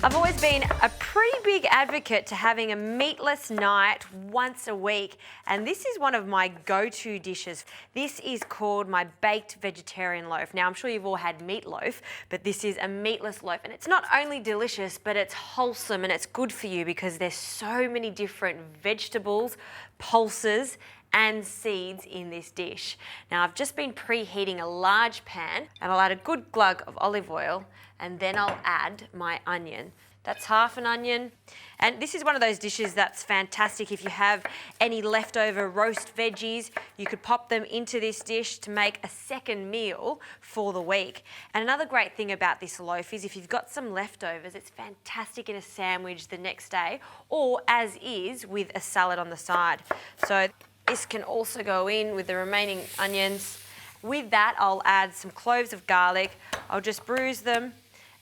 I've always been a pretty big advocate to having a meatless night once a week, and this is one of my go-to dishes. This is called my baked vegetarian loaf. Now, I'm sure you've all had meatloaf, but this is a meatless loaf, and it's not only delicious, but it's wholesome and it's good for you because there's so many different vegetables, pulses, and seeds in this dish. Now, I've just been preheating a large pan, and I'll add a good glug of olive oil, and then I'll add my onion. That's half an onion. And this is one of those dishes that's fantastic. If you have any leftover roast veggies, you could pop them into this dish to make a second meal for the week. And another great thing about this loaf is if you've got some leftovers, it's fantastic in a sandwich the next day, or as is with a salad on the side. So this can also go in with the remaining onions. With that, I'll add some cloves of garlic. I'll just bruise them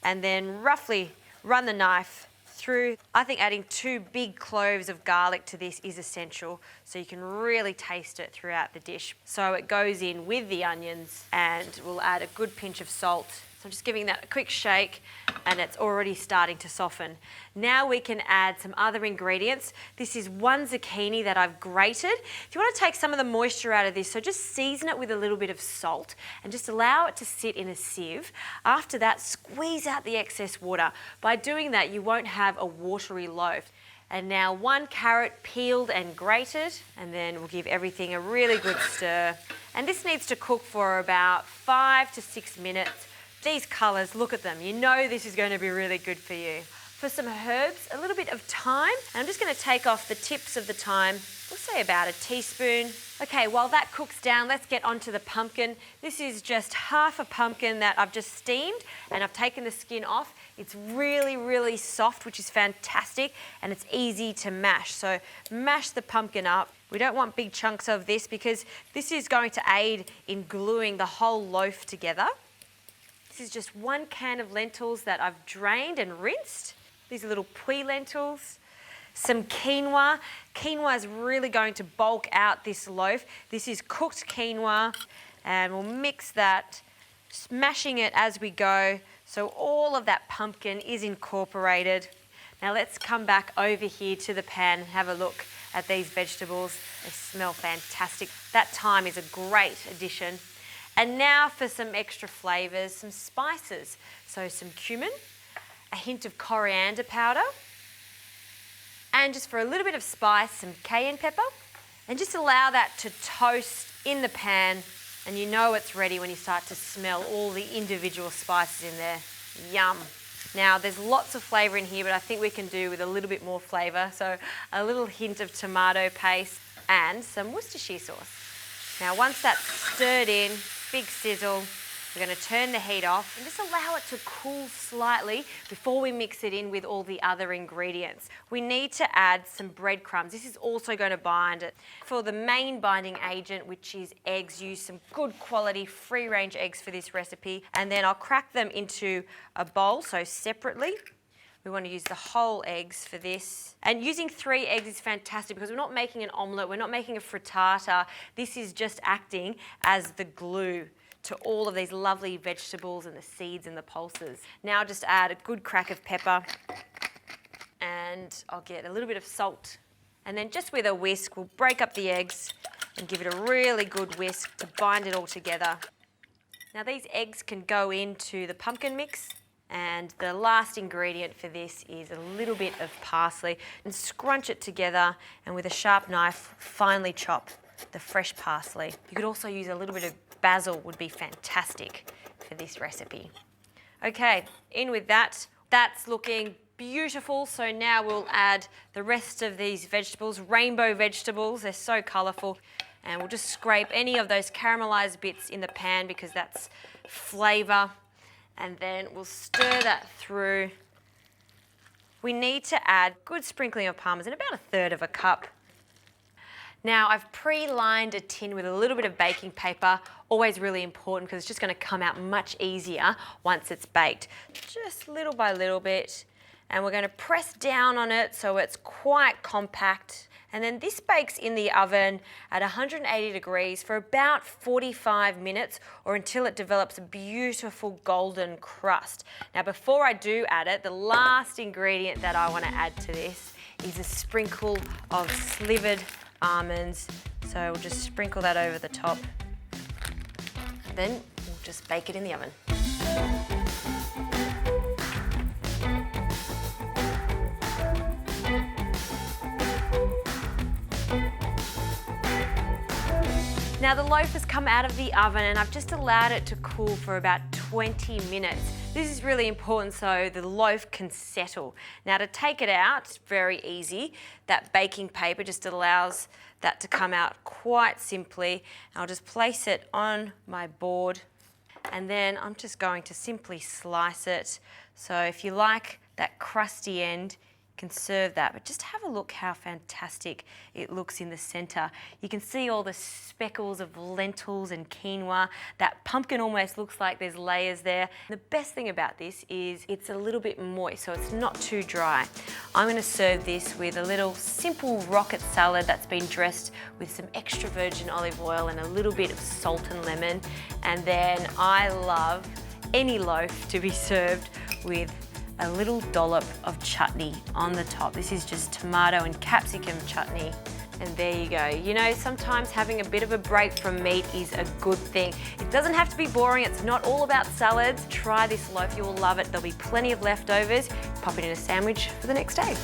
and then roughly run the knife through. I think adding 2 big cloves of garlic to this is essential so you can really taste it throughout the dish. So it goes in with the onions, and we'll add a good pinch of salt. So I'm just giving that a quick shake, and it's already starting to soften. Now we can add some other ingredients. This is 1 zucchini that I've grated. If you want to take some of the moisture out of this, so just season it with a little bit of salt and just allow it to sit in a sieve. After that, squeeze out the excess water. By doing that, you won't have a watery loaf. And now 1 carrot peeled and grated, and then we'll give everything a really good stir. And this needs to cook for about 5 to 6 minutes. These colours, look at them. You know this is going to be really good for you. For some herbs, a little bit of thyme. And I'm just going to take off the tips of the thyme. We'll say about a teaspoon. Okay, while that cooks down, let's get onto the pumpkin. This is just half a pumpkin that I've just steamed, and I've taken the skin off. It's really, really soft, which is fantastic, and it's easy to mash. So mash the pumpkin up. We don't want big chunks of this because this is going to aid in gluing the whole loaf together. This is just 1 can of lentils that I've drained and rinsed. These are little pui lentils. Some quinoa. Quinoa is really going to bulk out this loaf. This is cooked quinoa, and we'll mix that, smashing it as we go so all of that pumpkin is incorporated. Now let's come back over here to the pan and have a look at these vegetables. They smell fantastic. That thyme is a great addition. And now for some extra flavours, some spices. So some cumin, a hint of coriander powder, and just for a little bit of spice, some cayenne pepper. And just allow that to toast in the pan, and you know it's ready when you start to smell all the individual spices in there. Yum. Now there's lots of flavour in here, but I think we can do with a little bit more flavour. So a little hint of tomato paste and some Worcestershire sauce. Now once that's stirred in, big sizzle, we're going to turn the heat off and just allow it to cool slightly before we mix it in with all the other ingredients. We need to add some breadcrumbs. This is also going to bind it. For the main binding agent, which is eggs, use some good quality free-range eggs for this recipe, and then I'll crack them into a bowl, so separately. We want to use the whole eggs for this. And using 3 eggs is fantastic because we're not making an omelette, we're not making a frittata. This is just acting as the glue to all of these lovely vegetables and the seeds and the pulses. Now just add a good crack of pepper, and I'll get a little bit of salt. And then just with a whisk, we'll break up the eggs and give it a really good whisk to bind it all together. Now these eggs can go into the pumpkin mix. And the last ingredient for this is a little bit of parsley, and scrunch it together, and with a sharp knife, finely chop the fresh parsley. You could also use a little bit of basil, would be fantastic for this recipe. Okay, in with that. That's looking beautiful. So now we'll add the rest of these vegetables, rainbow vegetables. They're so colourful. And we'll just scrape any of those caramelised bits in the pan because that's flavour. And then we'll stir that through. We need to add a good sprinkling of parmesan, about 1/3 cup. Now I've pre-lined a tin with a little bit of baking paper, always really important because it's just going to come out much easier once it's baked. Just little by little bit, and we're going to press down on it so it's quite compact. And then this bakes in the oven at 180 degrees for about 45 minutes or until it develops a beautiful golden crust. Now before I do add it, the last ingredient that I want to add to this is a sprinkle of slivered almonds. So we'll just sprinkle that over the top. And then we'll just bake it in the oven. Now the loaf has come out of the oven and I've just allowed it to cool for about 20 minutes. This is really important so the loaf can settle. Now to take it out, it's very easy. That baking paper just allows that to come out quite simply. I'll just place it on my board and then I'm just going to simply slice it. So if you like that crusty end, can serve that, but just have a look how fantastic it looks in the center. You can see all the speckles of lentils and quinoa. That pumpkin almost looks like there's layers there. The best thing about this is it's a little bit moist, so it's not too dry. I'm going to serve this with a little simple rocket salad that's been dressed with some extra virgin olive oil and a little bit of salt and lemon. And then I love any loaf to be served with a little dollop of chutney on the top. This is just tomato and capsicum chutney. And there you go. You know, sometimes having a bit of a break from meat is a good thing. It doesn't have to be boring. It's not all about salads. Try this loaf, you will love it. There'll be plenty of leftovers. Pop it in a sandwich for the next day.